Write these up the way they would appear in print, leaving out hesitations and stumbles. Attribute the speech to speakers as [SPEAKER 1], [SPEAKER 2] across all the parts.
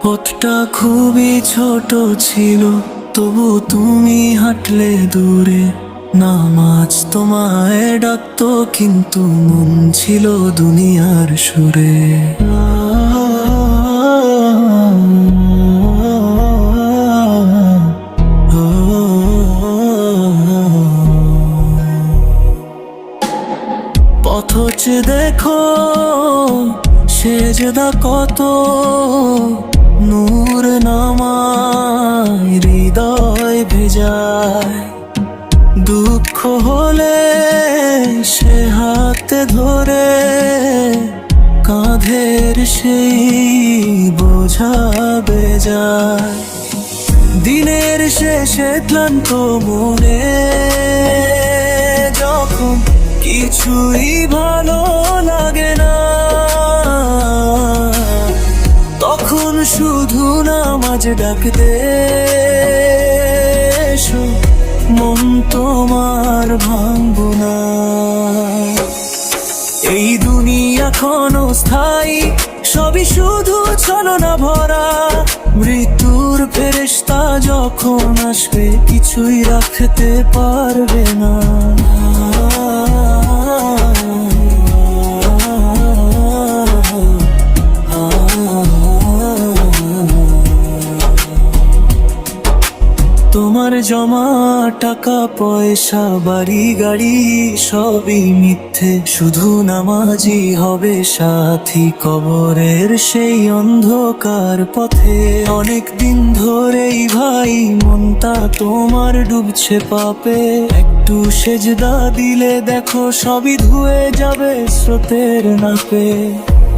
[SPEAKER 1] পথটা খুবই ছোট ছিল, তবু তুমি হাঁটলে দূরে। নামাজ তোমায় ডাকতো, কিন্তু মন ছিল দুনিয়ার সুরে। পথচ দেখো সেজদা কত, নূর নামায় হৃদয় ভেজায়। দুঃখ হলে সে হাতে ধরে, কাঁধের সেই বোঝা বেজায়। দিনের শেষে ক্লান্ত মনে যখন কিছুই ভালো লাগে না, তখন শুধু নামাজ ডাকতে এসো, মন তোমার ভাঙবো না। এই দুনিয়া ক্ষণস্থায়ী, সবই শুধু ছলনা ভরা। মৃত্যুর ফেরেশতা যখন আসবে, কিছুই রাখতে পারবে না। তোমার জমা টাকা পয়সা বাড়ি গাড়ি সবই মিথ্যে, শুধু নামাজি হবে সাথী কবরের সেই অন্ধকার পথে। অনেক দিন ধরেই ভাই মনটা তোমার ডুবছে পাপে, একটু সেজদা দিলে দেখো সবই ধুয়ে যাবে স্রোতের নাপে।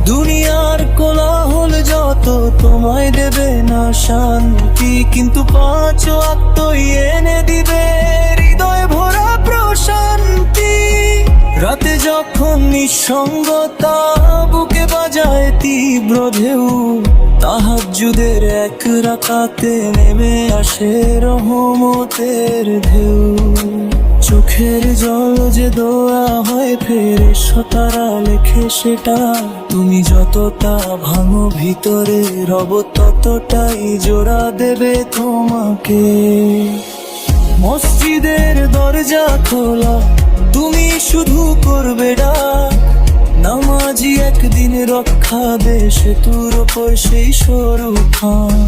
[SPEAKER 1] দুনিয়ার কোলাহল যত তোমায় দেবে না শান্তি, কিন্তু পাঁচ ওয়াক্ত এনে দিবে হৃদয় ভরা প্রশান্তি। রাতে যখন নিঃসঙ্গতা বুকে বাজায় তীব্র ঢেউ, তাহাজ্জুদের এক রাকাতে নেমে আসে রহমতের ঢেউ। চোখের জল যে দোয়া হয় ফেরেশতারা লেখে সেটা, তুমি যতটা ভাঙো ভিতরে রব ততটাই জোড়া দেবে তোমাকে। মসজিদের দরজা খোলা, তুমি শুধু করবে ডাক। নামাজি একদিন রক্ষা দে সেতুর ওপর সেই সরু খান।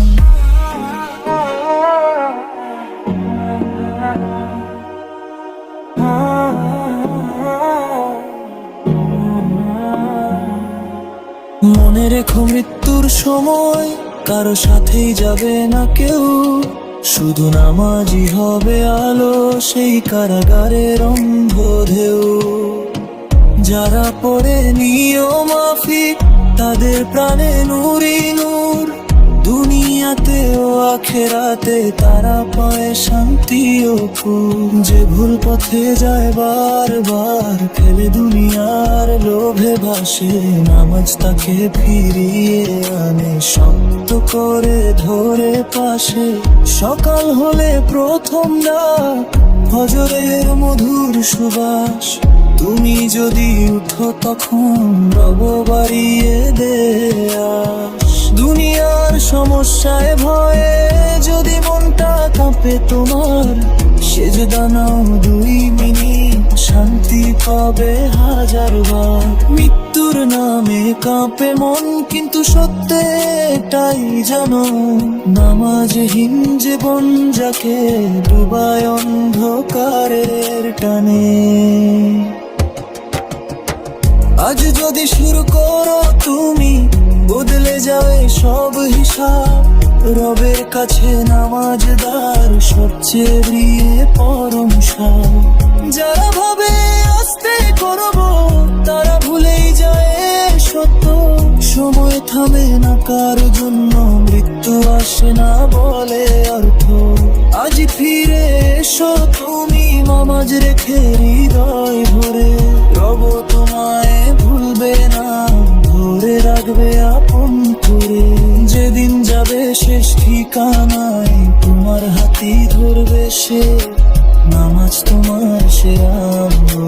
[SPEAKER 1] মনে রেখো মৃত্যুর সময় কারো সাথেই যাবে না কেউ, শুধু নামাজি হবে আলো সেই কারাগারের অন্ধ ঢেউ। যারা পড়ে নিয়ম মাফিক তাদের প্রাণে নূরই নূর, দুনিয়াতে ও আখেরাতে তারা পায় শান্তি ও সুখ। যে ভুল পথে যায় বারবার ফেলে দুনিয়ার লোভে ভাসে, নামাজ তাকে ফিরিয়ে আনে শক্ত করে ধরে পাশে। সকাল হলে প্রথম ডাক, ফজরের মধুর সুবাস, তুমি যদি উঠো তখন রব বাড়িয়ে দে আস। দুনিয়ার সমস্যায় ভয়ে যদি মনটা কাঁপে তোমার, সেজদা নাও 2 মিনিট, শান্তি পাবে 1000 বার। মৃত্যুর নামে কাঁপে মন, কিন্তু সত্যেটাই জানো, নামাজহীন জীবন যাকে ডুবায় অন্ধকারের টানে। আজ যদি শুরু করো তুমি, বদলে যাবে সব হিসাব। রবের কাছে নামাজদার সবচেয়ে প্রিয় পরম সার। যারা ভাবে আস্তে করব, তারা ভুলেই যায় সত্য। সময় থামে না কারো জন্য, মৃত্যু আসে না বলে অর্থ। আজ ফিরে এসো তুমি নামাজ রেখে হৃদয় ভরে, রব তোমায় ভুলবে না, ধরে রাখবে আপন করে। যেদিন যাবে শেষ ঠিকানায়, তোমার হাতই ধরবে সে। নামাজ তোমার সেরা আমল।